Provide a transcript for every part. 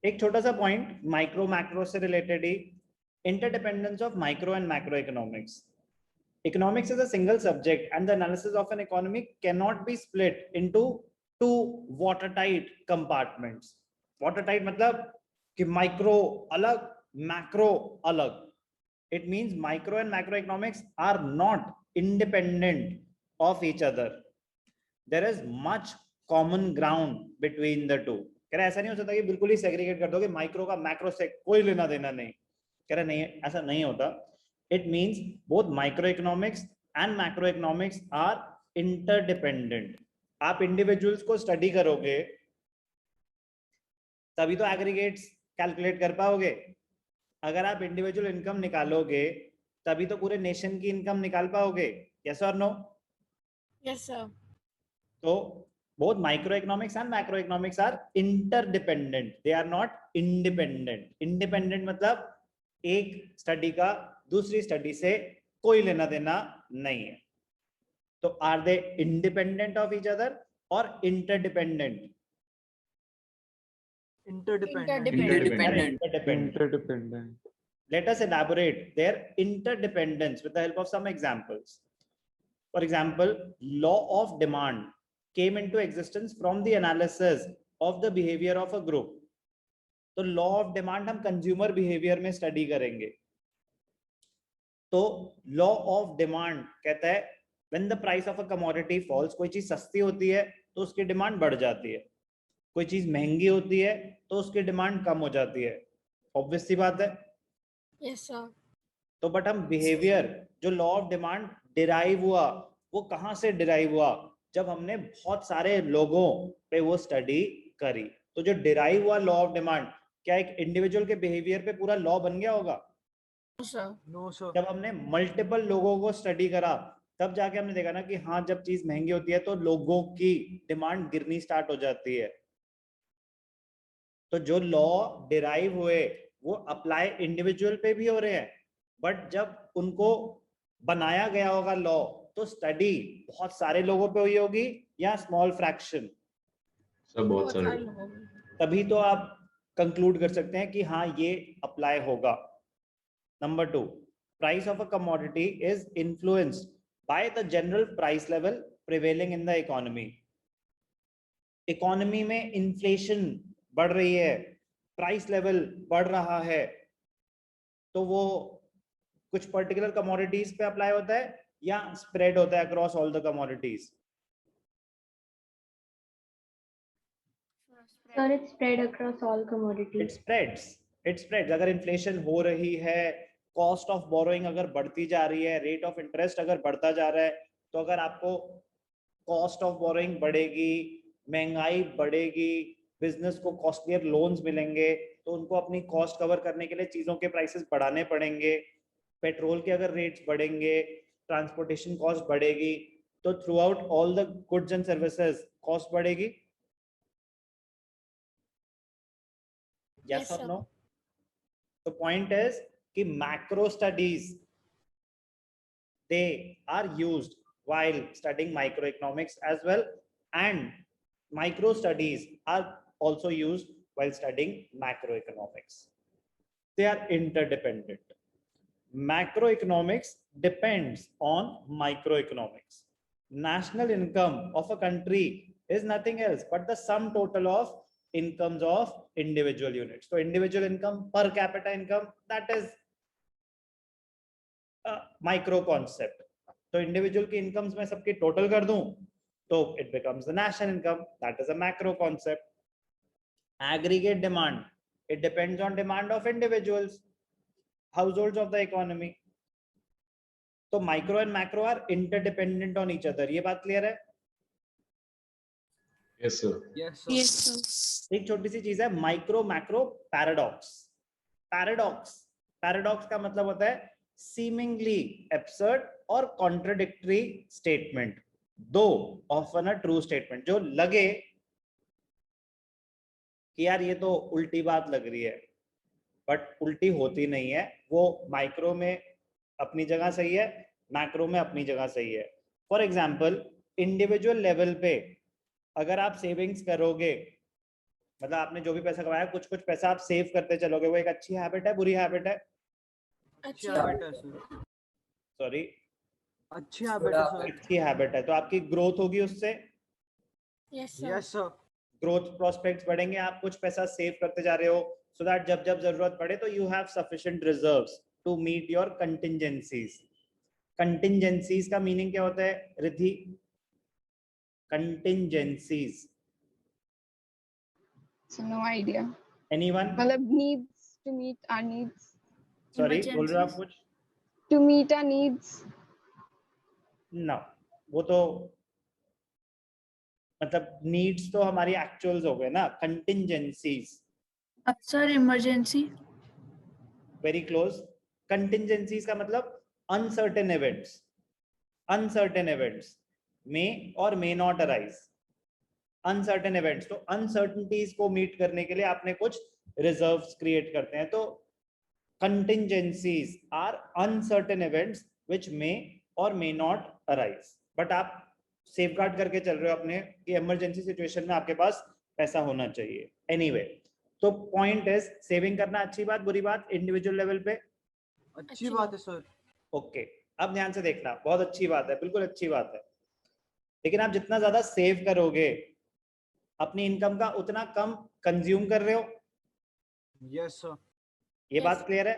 एक छोटा सा पॉइंट माइक्रो मैक्रो से related he, interdependence of micro and macro economics. Economics is a single subject, and the analysis of an economy cannot be split into two watertight compartments. Watertight मतलब कि micro अलग, macro अलग. It means micro and macroeconomics are not independent of each other. There is much common ground between the two. कह रहा ऐसा नहीं हो सकता कि बिल्कुल ही सेग्रीगेट कर दोगे, माइक्रो का मैक्रो से कोई लेना देना नहीं. कह रहा नहीं, ऐसा नहीं होता. It means both microeconomics and macroeconomics are interdependent. आप इंडिविजुअल्स को स्टडी करोगे तभी तो एग्रीगेट्स कैलकुलेट कर पाओगे. अगर आप इंडिविजुअल इनकम निकालोगे तभी तो पूरे नेशन की इनकम निकाल पाओगे. यस और नो? Yes sir. तो both microeconomics and macroeconomics are interdependent. They are not independent. Independent मतलब एक स्टडी का दूसरी स्टडी से कोई लेना देना नहीं है. तो are they independent of each other और interdependent? Interdependent. Let us elaborate their interdependence with the help of some examples. For example, law of demand came into existence from the analysis of the behavior of a group. तो law of demand हम consumer behaviour में study करेंगे. तो law of demand कहता है when the price of a commodity falls, कोई चीज सस्ती होती है तो उसकी डिमांड बढ़ जाती है, कोई चीज महंगी होती है तो उसकी डिमांड कम हो जाती है. ऑब्वियस सी बात है. Yes sir. तो बट हम बिहेवियर, जो लॉ ऑफ डिमांड डिराइव हुआ, वो कहाँ से डिराइव हुआ? जब हमने बहुत सारे लोगों पे वो स्टडी करी. तो जो डिराइव हुआ लॉ ऑफ डिमांड, क्या एक इंडिविजुअल के बिहेवियर पे पूरा लॉ बन गया होगा? No sir. जब हमने मल्टीपल लोगों को स्टडी करा तब जाके हमने देखा ना कि हाँ, जब चीज महंगी होती है तो लोगों की डिमांड गिरनी स्टार्ट हो जाती है. तो जो लॉ डिराइव हुए वो अप्लाई इंडिविजुअल पे भी हो रहे हैं, बट जब उनको बनाया गया होगा लॉ तो स्टडी बहुत सारे लोगों पे हुई होगी या स्मॉल फ्रैक्शन? सब बहुत सारे. तभी तो आप कंक्लूड कर सकते हैं कि हाँ ये अप्लाई होगा. Number 2, price of a commodity is influenced by the general price level prevailing in the economy. Economy में इन्फ्लेशन बढ़ रही है, प्राइस लेवल बढ़ रहा है, तो वो कुछ पर्टिकुलर कमोडिटीज पे अप्लाई होता है या स्प्रेड होता है across all the commodities? Sir, it's spread across all commodities. It spreads. अगर इन्फ्लेशन हो रही है, कॉस्ट ऑफ बोरोइंग अगर बढ़ती जा रही है, रेट ऑफ इंटरेस्ट अगर बढ़ता जा रहा है, तो अगर आपको कॉस्ट ऑफ बोरोइंग बढ़ेगी, महंगाई बढ़ेगी, बिजनेस को कॉस्टलियर लोन्स मिलेंगे, तो उनको अपनी कॉस्ट कवर करने के लिए चीजों के प्राइसेस बढ़ाने पड़ेंगे. पेट्रोल के अगर रेट्स बढ़ेंगे, ट्रांसपोर्टेशन कॉस्ट बढ़ेगी, तो through out all the goods and services cost बढ़ेगी. Yes or no? The point is कि macro studies, they are used while studying microeconomics as well, and micro studies are also used while studying macroeconomics. They are interdependent. Macroeconomics depends on microeconomics. National income of a country is nothing else but the sum total of incomes of individual units. So individual income, per capita income, that is a micro concept. तो individual की incomes में सबकी total कर दूं तो it becomes the national income, that is a macro concept. Aggregate demand, it depends on demand of individuals, households of the economy. तो micro and macro are interdependent on each other. ये बात clear है? Yes sir. Yes sir. एक छोटी सी चीज है, micro macro paradox. Paradox का मतलब होता है seemingly absurd और contradictory statement, though often a true statement. जो लगे कि यार ये तो उल्टी बात लग रही है, बट उल्टी होती नहीं है, वो माइक्रो में अपनी जगह सही है, मैक्रो में अपनी जगह सही है। फॉर एग्जाम्पल इंडिविजुअल लेवल पे अगर आप सेविंग्स करोगे, मतलब आपने जो भी पैसा कमाया कुछ कुछ पैसा आप सेव करते चलोगे, वो एक अच्छी हैबिट है, बुरी हैबिट है? अच्छी अच्छा। हैबिट है सर, सॉरी, अच्छी हैबिट है सर। अच्छी हैबिट है, तो आपकी ग्रोथ होगी उससे, Yes, sir. Yes sir. Growth prospects बढ़ेंगे, आप कुछ पैसा सेव करते जा रहे हो सो दैट जब जब जरूरत पड़े तो you have sufficient reserves to meet your contingencies. Contingencies का मीनिंग क्या होता है Riddhi? Contingencies, So no idea. Anyone? Malab needs to meet our needs. Sorry, बोल रहे हो आप कुछ? To meet our needs. ना, वो तो मतलब नीड्स तो हमारी एक्चुअल्स हो गए ना, contingencies Sir, emergency. Very close. Contingencies का मतलब uncertain events, uncertain events may or may not arise, uncertain events. तो अनसर्टेनिटीज को मीट करने के लिए आपने कुछ रिजर्व्स क्रिएट करते हैं। तो contingencies are uncertain events which may or may not arise, but आप सेफगार्ड करके चल रहे हो अपने कि इमरजेंसी सिचुएशन में आपके पास पैसा होना चाहिए। एनीवे, तो पॉइंट इज सेविंग करना अच्छी बात बुरी बात इंडिविजुअल लेवल पे? अच्छी बात है सर। ओके, अब ध्यान से देखना, बहुत अच्छी बात है, बिल्कुल अच्छी बात है। लेकिन आप जितना ज्यादा सेव करोगे अपनी इनकम का उतना कम कंज्यूम कर रहे हो। Yes sir. ये Yes. बात क्लियर है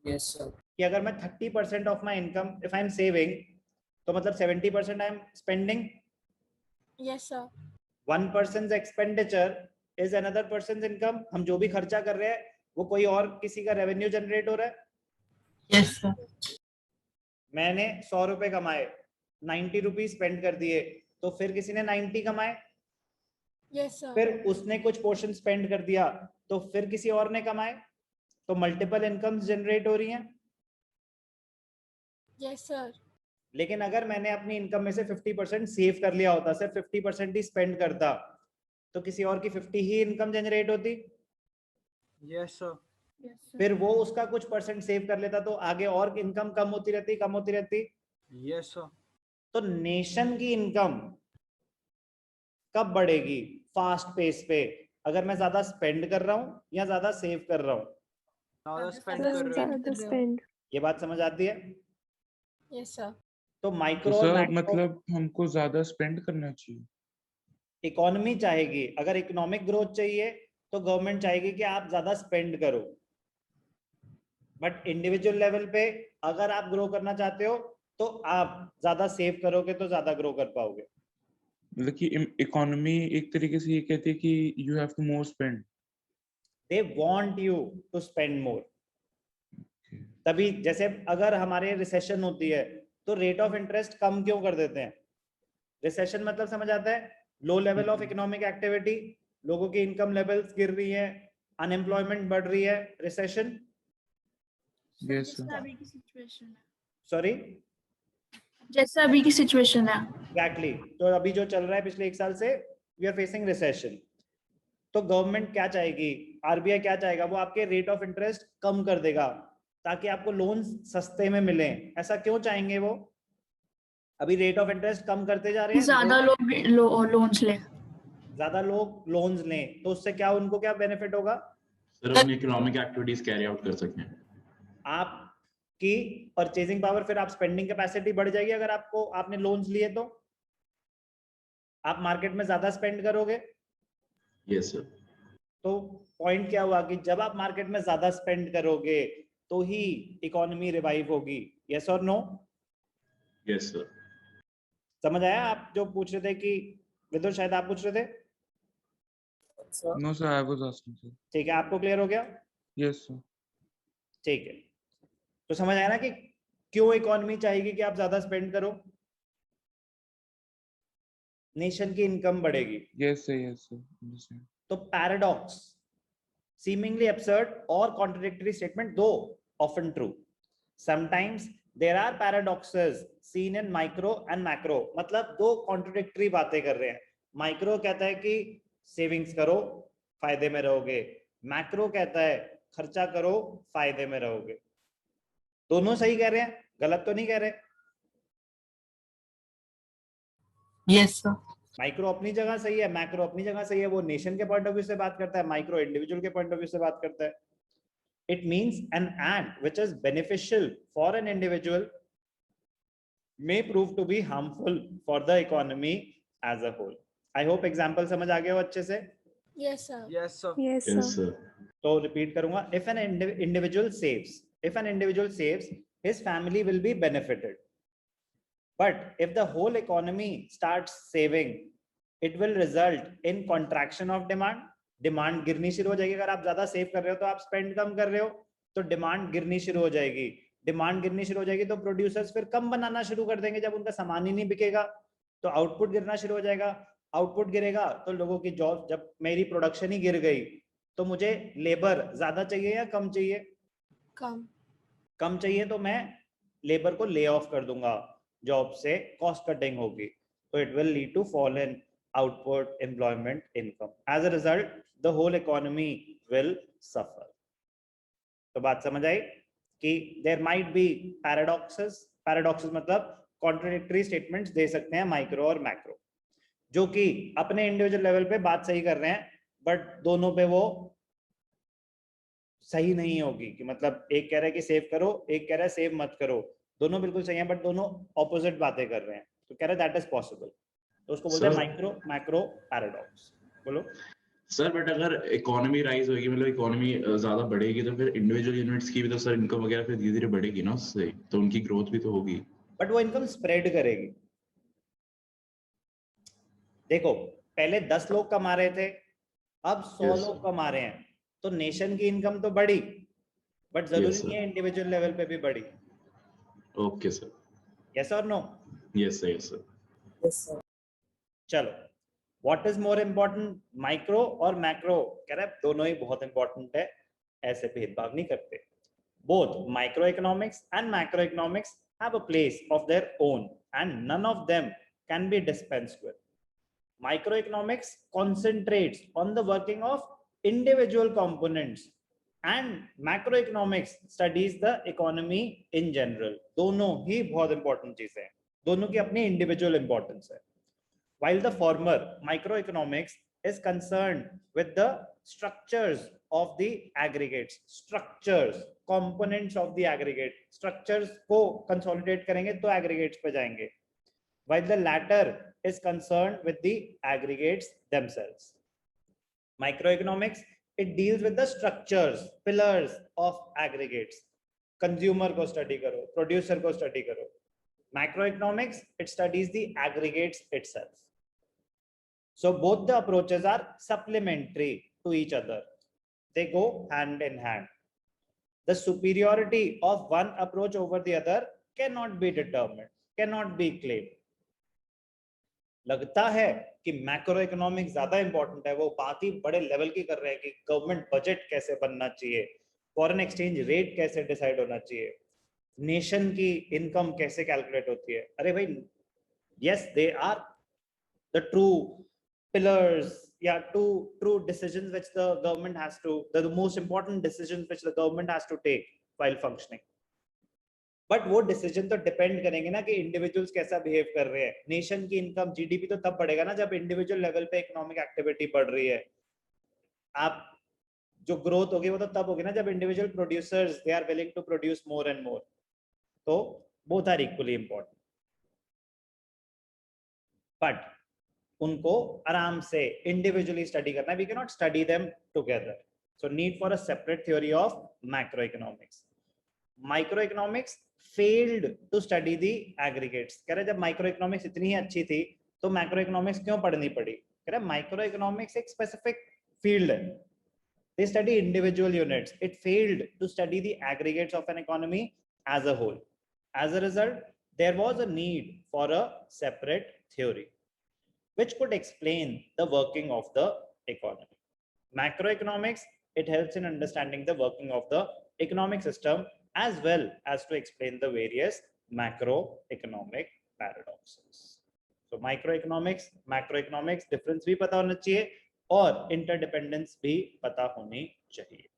Yes, sir. कि अगर मैं 30% of my income if I am saving तो मतलब 70% I am spending. Yes, sir. 1% expenditure is another person income. हम जो भी खर्चा कर रहे हैं वो कोई और किसी का रेवेन्यू जनरेट हो रहा है। Yes, sir. मैंने 100 रुपए कमाए, 90 रुपीज स्पेंड कर दिए, तो फिर किसी ने 90 कमाए, Yes, sir. फिर उसने कुछ पोर्शन स्पेंड कर दिया, तो फिर किसी और ने कमाए, तो मल्टीपल इनकम्स जनरेट हो रही हैं। Yes, sir. लेकिन अगर मैंने अपनी इनकम में से 50% सेव कर लिया होता, सिर्फ 50% ही स्पेंड करता, तो किसी और की 50 ही इनकम जनरेट होती। Yes sir. Yes, sir. फिर वो उसका कुछ परसेंट सेव कर लेता, तो आगे और इनकम कम होती रहती, कम होती रहती। Yes sir. तो नेशन की इनकम कब बढ़ेगी? फास्ट पेस पे, अगर मैं ज्यादा स्पेंड कर रहा हूँ या ज्यादा सेव कर रहा हूँ। ज्यादा स्पेंड कर रहे हो। The spend. ये बात समझ आती है? Yes, sir. तो तो माइक्रो और सर मैक्रो मतलब हमको ज्यादा स्पेंड करना चाहिए। इकोनॉमी चाहेगी, अगर इकोनॉमिक ग्रोथ चाहिए तो गवर्नमेंट चाहेगी कि आप ज्यादा स्पेंड करो, बट इंडिविजुअल लेवल पे अगर आप ग्रो करना चाहते हो तो आप ज्यादा सेव करोगे तो ज्यादा ग्रो कर पाओगे। मतलब कि इकोनॉमी एक तरीके से ये कहती है कि you have to more spend. They want you to spend more. तभी जैसे अगर हमारे रिसेशन होती है तो रेट ऑफ इंटरेस्ट कम क्यों कर देते हैं? रिसेशन मतलब समझ आता है, low level of economic activity, लोगों की इनकम लेवल्स गिर रही है, अनएम्प्लॉयमेंट बढ़ रही है, रिसेशन। Yes sir. अभी की सिचुएशन है। सॉरी, जैसा अभी की सिचुएशन है। एग्जैक्टली। तो अभी जो चल रहा है पिछले 1 साल से, वी आर फेसिंग रिसेशन। तो गवर्नमेंट क्या चाहेगी, आरबीआई क्या चाहेगा, वो आपके रेट ऑफ इंटरेस्ट कम कर देगा ताकि आपको लोन सस्ते में मिले। ऐसा क्यों चाहेंगे वो? अभी रेट ऑफ इंटरेस्ट कम करते जा रहे हैं, ज्यादा लोग लोन्स ले। ज्यादा लोग लोन्स लें, तो उससे क्या उनको क्या बेनिफिट होगा? सर अपनी इकोनॉमिक एक्टिविटीज कैरी आउट कर सकें। आपकी परचेजिंग पावर, फिर आप स्पेंडिंग कैपेसिटी बढ़ जाएगी। अगर आपको आपने लोन्स लिए तो आप मार्केट में ज्यादा स्पेंड करोगे। Yes sir. तो पॉइंट क्या हुआ कि जब आप मार्केट में ज्यादा स्पेंड करोगे तो ही इकोनॉमी रिवाइव होगी। यस और नो? Yes sir. समझ आया? आप जो पूछ रहे थे कि विदुर शायद आप पूछ रहे थे। No sir, I was asking sir. ठीक है, आपको क्लियर हो गया? Yes sir. ठीक है, तो समझ आया ना कि क्यों इकोनॉमी चाहेगी कि आप ज्यादा स्पेंड करो? नेशन की इनकम बढ़ेगी। Yes sir, yes sir. तो paradox, seemingly absurd or contradictory statement, though often true. Sometimes there are paradoxes seen in micro and macro. मतलब दो contradictory बातें कर रहे हैं। माइक्रो कहता है कि सेविंग्स करो फायदे में रहोगे, मैक्रो कहता है खर्चा करो फायदे में रहोगे। दोनों सही कह रहे हैं, गलत तो नहीं कह रहे। Yes, sir. माइक्रो अपनी जगह सही है, मैक्रो अपनी जगह सही है। वो नेशन के पॉइंट ऑफ व्यू से बात करता है, माइक्रो इंडिविजुअल के पॉइंट ऑफ व्यू से बात करता है। It means an act which is beneficial for an individual may prove to be harmful for the economy as a whole. I hope example समझ आ गया हो अच्छे से। Yes, sir. Yes, sir. Yes, Yes, sir. sir. तो repeat करूंगा, if an individual saves, his family will be benefited. But if the whole economy starts saving, it will result in contraction of demand. Demand गिरनी शुरू हो जाएगी। अगर आप ज्यादा save कर रहे हो तो आप स्पेंड कम कर रहे हो, तो डिमांड गिरनी शुरू हो जाएगी। डिमांड गिरनी शुरू हो जाएगी तो प्रोड्यूसर्स फिर कम बनाना शुरू कर देंगे। जब उनका सामान ही नहीं बिकेगा तो आउटपुट गिरना शुरू हो जाएगा। आउटपुट गिरेगा तो लोगों की जॉब, जब मेरी प्रोडक्शन ही गिर गई तो मुझे लेबर ज्यादा चाहिए या कम चाहिए? कम चाहिए, तो मैं लेबर को ले ऑफ कर दूंगा जॉब से, कॉस्ट कटिंग होगी, तो it will lead to fall in output, employment, income. As a result the whole economy will suffer. तो बात समझ आई कि देयर माइट बी पैराडॉक्सेस मतलब कॉन्ट्राडिक्टरी स्टेटमेंट्स दे सकते हैं माइक्रो और मैक्रो, जो कि अपने इंडिविजुअल लेवल पे बात सही कर रहे हैं, बट दोनों पे वो सही नहीं होगी। कि मतलब एक कह रहा है कि सेव करो, एक कह रहा है सेव मत करो। दोनों बिल्कुल सही हैं बट दोनों ऑपोजिट बातें कर रहे हैं। तो कह रहा है दैट इज पॉसिबल, तो उसको बोलते हैं माइक्रो मैक्रो पैराडॉक्स। बोलो सर, बट अगर इकोनॉमी राइज होगी, मतलब इकोनॉमी ज्यादा बढ़ेगी, तो फिर इंडिविजुअल यूनिट्स की भी तो सर इनकम वगैरह फिर धीरे धीरे बढ़ेगी ना उससे, तो उनकी ग्रोथ भी तो होगी। बट वो इनकम स्प्रेड करेगी। देखो, पहले 10 लोग कमा रहे थे, अब 100 Yes, लोग sir. कमा रहे हैं, तो नेशन की इनकम तो बढ़ी, बट जरूरी Yes, sir. नहीं है इंडिविजुअल लेवल पे भी बढ़ी। Okay sir. यस और no? Yes sir, yes sir. Yes, sir. चलो, what is more important, micro और मैक्रो? कह रहा है दोनों ही बहुत इंपॉर्टेंट है, ऐसे भेदभाव नहीं करते। Both micro economics and macro economics have a place of their own and none of them can be dispensed with. Microeconomics concentrates on the working of individual components and macroeconomics studies the economy in general. दोनों ही बहुत important चीजें हैं, दोनों की अपनी individual importance है। While the former microeconomics is concerned with the structures of the aggregates, structures, components of the aggregate, structures को consolidate करेंगे तो aggregates पे जाएंगे, while the latter is concerned with the aggregates themselves. Microeconomics, it deals with the structures, pillars of aggregates. Consumer को study करो, producer को study करो. Macroeconomics, it studies the aggregates itself. So both the approaches are supplementary to each other. They go hand in hand. The superiority of one approach over the other cannot be determined, cannot be claimed. लगता है कि macro economics ज्यादा important है, वो बात ही बड़े level की कर रहे हैं कि गवर्नमेंट बजट कैसे बनना चाहिए, फॉरेन एक्सचेंज रेट कैसे डिसाइड होना चाहिए, नेशन की इनकम कैसे कैलकुलेट होती है। अरे भाई, yes they are the true pillars या true decisions which the government has to, the most important decisions which the government has to take while functioning. But वो डिसीजन तो डिपेंड करेंगे ना कि इंडिविजुअल्स कैसा बिहेव कर रहे हैं। नेशन की इनकम, जीडीपी तो तब बढ़ेगा ना जब इंडिविजुअल लेवल पे इकोनॉमिक एक्टिविटी बढ़ रही है। आप जो ग्रोथ होगी वो तो तब होगी ना जब individual producers they are willing to produce more and more. तो both are equally important, but उनको आराम से इंडिविजुअली स्टडी करना है। We can not study them together, so need for a separate theory of macro economics. Micro economics failed to study the aggregates. कह रहे जब micro economics इतनी ही अच्छी थी तो मैक्रो इकोनॉमिक्स क्यों पढ़नी पड़ी? कह रहे माइक्रो इकोनॉमिक्स एक स्पेसिफिक फील्ड है, they study individual units. It failed to study the aggregates of an economy as a whole. As a result, there was a need for a separate theory which could explain the working of the economy. Macroeconomics, it helps in understanding the working of the economic system as well as to explain the various macroeconomic paradoxes. So microeconomics, macroeconomics difference भी पता होना चाहिए और interdependence भी पता होनी चाहिए।